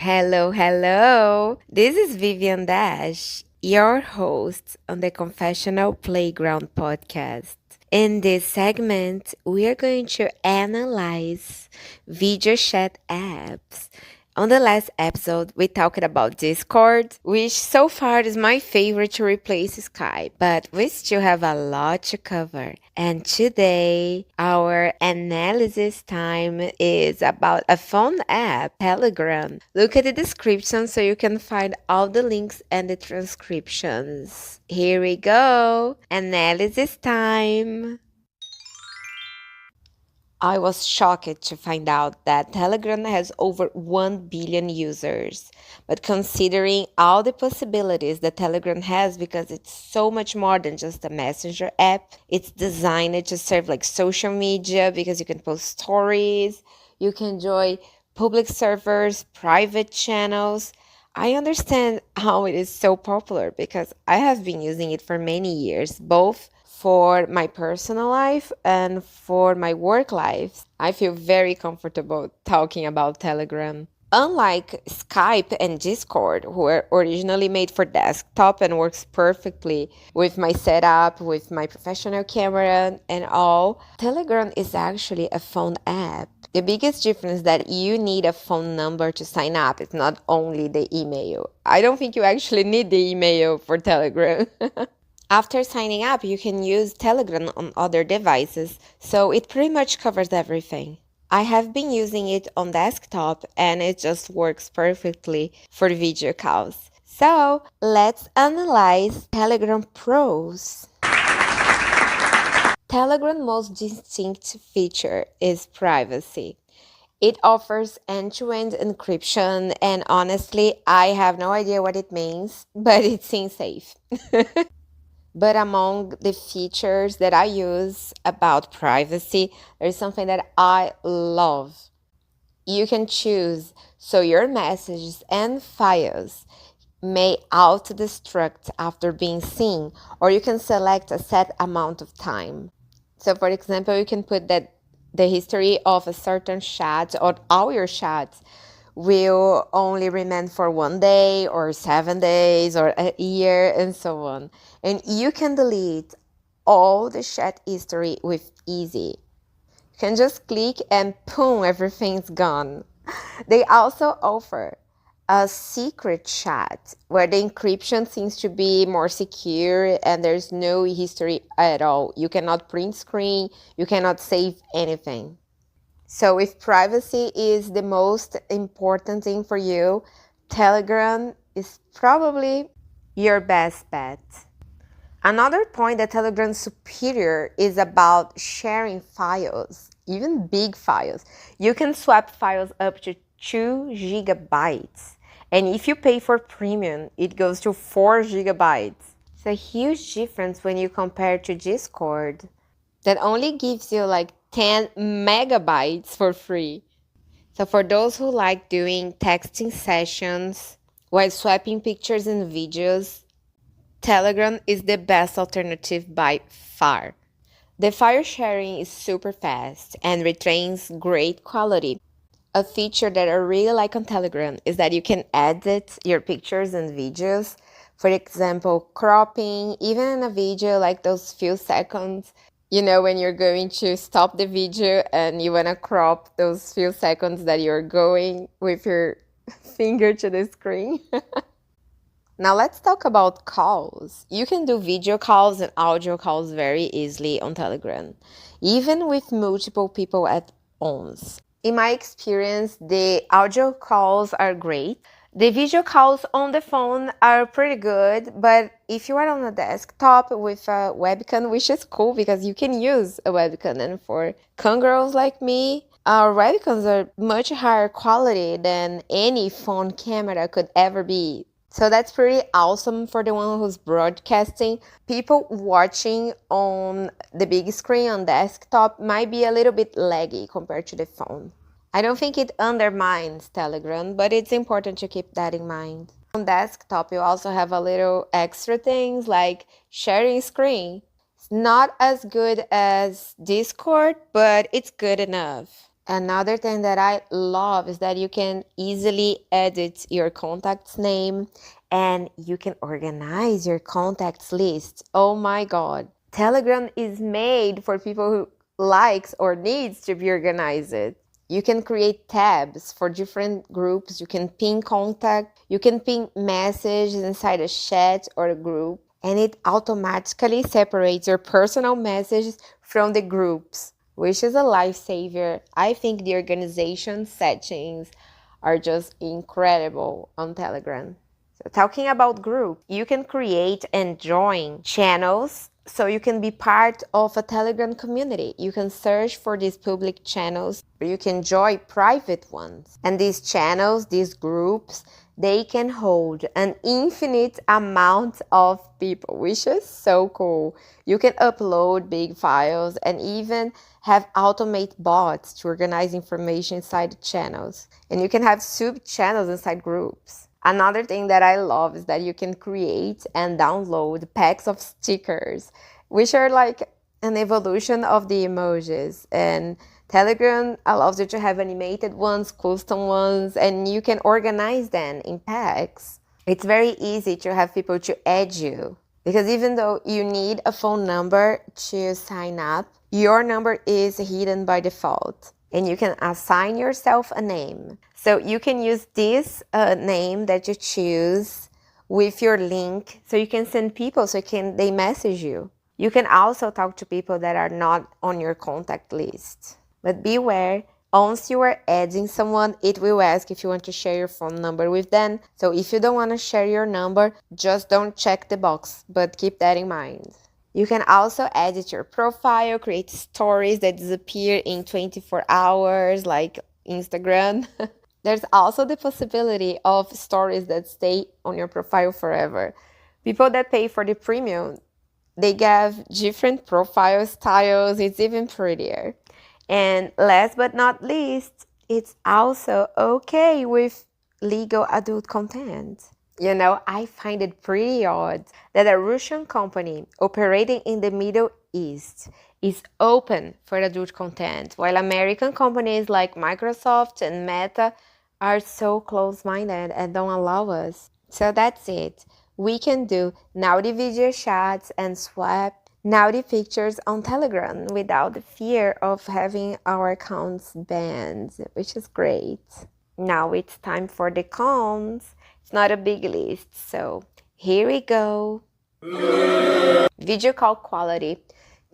Hello, hello. This is Vivian Dash, your host on the Confessional Playground Podcast. In this segment, we are going to analyze video chat apps. On the last episode, we talked about Discord, which so far is my favorite to replace Skype, but we still have a lot to cover. And today, our analysis time is about a phone app, Telegram. Look at the description so you can find all the links and the transcriptions. Here we go. Analysis time. I was shocked to find out that Telegram has over 1 billion users. But considering all the possibilities that Telegram has, because it's so much more than just a messenger app, it's designed to serve like social media because you can post stories, you can join public servers, private channels. I understand how it is so popular because I have been using it for many years, both for my personal life and for my work life. I feel very comfortable talking about Telegram. Unlike Skype and Discord, who were originally made for desktop and works perfectly with my setup, with my professional camera and all, Telegram is actually a phone app. The biggest difference is that you need a phone number to sign up. It's not only the email. I don't think you actually need the email for Telegram. After signing up, you can use Telegram on other devices, so it pretty much covers everything. I have been using it on desktop and it just works perfectly for video calls. So let's analyze Telegram pros. Telegram's most distinct feature is privacy. It offers end-to-end encryption, and honestly, I have no idea what it means, but it seems safe. But among the features that I use about privacy, there's something that I love. You can choose so your messages and files may auto-destruct after being seen, or you can select a set amount of time. So for example, you can put that the history of a certain chat or all your chats will only remain for 1 day or 7 days or a year and so on. And you can delete all the chat history with easy. You can just click and boom, everything's gone. They also offer a secret chat where the encryption seems to be more secure and there's no history at all. You cannot print screen, you cannot save anything. So if privacy is the most important thing for you, Telegram is probably your best bet. Another point that Telegram's superior is about sharing files, even big files. You can swap files up to 2 gigabytes. And if you pay for premium, it goes to 4 gigabytes. It's a huge difference when you compare to Discord that only gives you like 10 megabytes for free. So for those who like doing texting sessions while swapping pictures and videos, Telegram is the best alternative by far. The file sharing is super fast and retains great quality. A feature that I really like on Telegram is that you can edit your pictures and videos. For example, cropping, even in a video like those few seconds, when you're going to stop the video and you want to crop those few seconds that you're going with your finger to the screen. Now let's talk about calls. You can do video calls and audio calls very easily on Telegram, even with multiple people at once. In my experience, the audio calls are great. The video calls on the phone are pretty good, but if you are on a desktop with a webcam, which is cool because you can use a webcam, and for camgirls like me, our webcams are much higher quality than any phone camera could ever be. So that's pretty awesome for the one who's broadcasting. People watching on the big screen on desktop might be a little bit laggy compared to the phone. I don't think it undermines Telegram, but it's important to keep that in mind. On desktop, you also have a little extra things like sharing screen. It's not as good as Discord, but it's good enough. Another thing that I love is that you can easily edit your contacts name and you can organize your contacts list. Oh my God. Telegram is made for people who likes or needs to be organized. You can create tabs for different groups. You can pin contact. You can pin messages inside a chat or a group. And it automatically separates your personal messages from the groups, which is a lifesaver. I think the organization settings are just incredible on Telegram. So talking about group, you can create and join channels so you can be part of a Telegram community. You can search for these public channels, or you can join private ones. And these channels, these groups, they can hold an infinite amount of people, which is so cool. You can upload big files and even have automate bots to organize information inside the channels. And you can have sub-channels inside groups. Another thing that I love is that you can create and download packs of stickers, which are like an evolution of the emojis. And Telegram allows you to have animated ones, custom ones, and you can organize them in packs. It's very easy to have people to add you, because even though you need a phone number to sign up, your number is hidden by default. And you can assign yourself a name. So you can use this name that you choose with your link, so you can send people they message you. You can also talk to people that are not on your contact list. But beware, once you are adding someone, it will ask if you want to share your phone number with them. So if you don't want to share your number, just don't check the box, but keep that in mind. You can also edit your profile, create stories that disappear in 24 hours, like Instagram. There's also the possibility of stories that stay on your profile forever. People that pay for the premium, they have different profile styles. It's even prettier. And last but not least, it's also okay with legal adult content. I find it pretty odd that a Russian company operating in the Middle East is open for adult content, while American companies like Microsoft and Meta are so close-minded and don't allow us. So that's it. We can do naughty video chats and swap naughty pictures on Telegram without the fear of having our accounts banned, which is great. Now it's time for the cons. It's not a big list, so here we go. Video call quality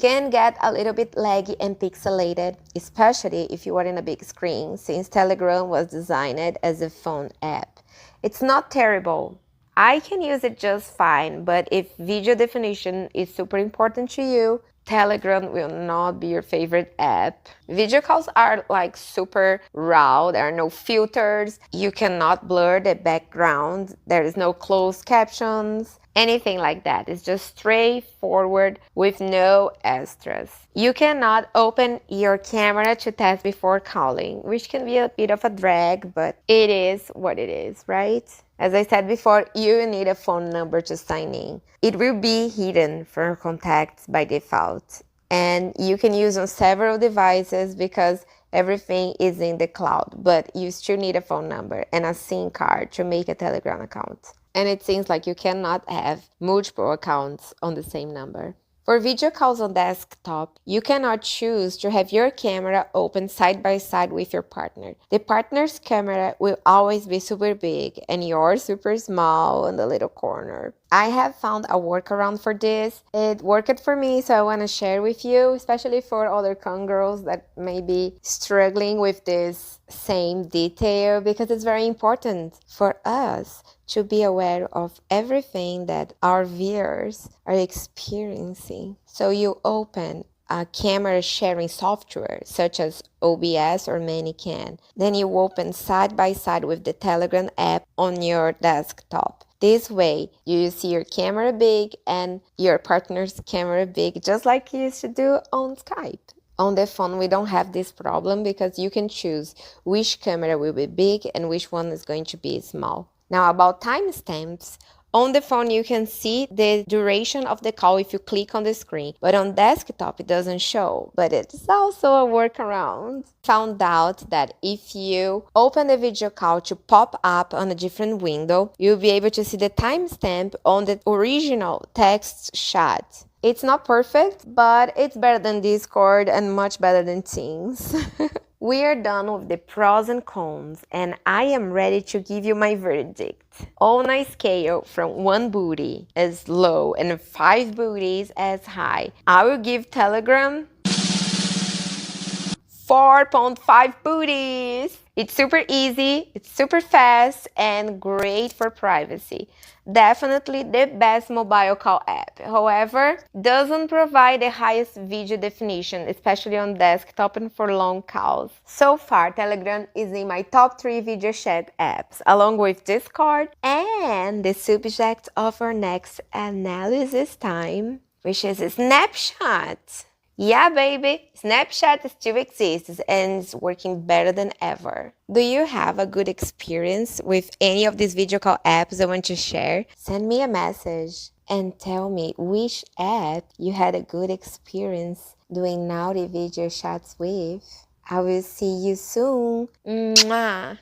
can get a little bit laggy and pixelated, especially if you are in a big screen, since Telegram was designed as a phone app. It's not terrible. I can use it just fine, but if video definition is super important to you, Telegram will not be your favorite app. Video calls are like super raw. There are no filters. You cannot blur the background. There is no closed captions, anything like that. It's just straightforward with no extras. You cannot open your camera to test before calling, which can be a bit of a drag, but it is what it is, right? As I said before, you need a phone number to sign in. It will be hidden from contacts by default. And you can use on several devices because everything is in the cloud, but you still need a phone number and a SIM card to make a Telegram account. And it seems like you cannot have multiple accounts on the same number. For video calls on desktop, you cannot choose to have your camera open side by side with your partner. The partner's camera will always be super big and yours super small in the little corner. I have found a workaround for this. It worked for me, so I want to share with you, especially for other camgirls that may be struggling with this same detail, because it's very important for us to be aware of everything that our viewers are experiencing. So you open a camera sharing software such as OBS or ManyCam. Then you open side by side with the Telegram app on your desktop. This way, you see your camera big and your partner's camera big, just like you used to do on Skype. On the phone, we don't have this problem because you can choose which camera will be big and which one is going to be small. Now, about timestamps, On the phone, you can see the duration of the call if you click on the screen, but on desktop, it doesn't show. But it's also a workaround. Found out that if you open the video call to pop up on a different window, you'll be able to see the timestamp on the original text chat. It's not perfect, but it's better than Discord and much better than Teams. We are done with the pros and cons, and I am ready to give you my verdict. On a scale from 1 booty as low and 5 booties as high, I will give Telegram 4.5 booties. It's super easy, it's super fast, and great for privacy. Definitely the best mobile call app. However, doesn't provide the highest video definition, especially on desktop and for long calls. So far, Telegram is in my top 3 video chat apps, along with Discord and the subject of our next analysis time, which is Snapchat. Yeah, baby, Snapchat still exists and is working better than ever. Do you have a good experience with any of these video call apps I want to share? Send me a message and tell me which app you had a good experience doing naughty video chats with. I will see you soon. Mwah.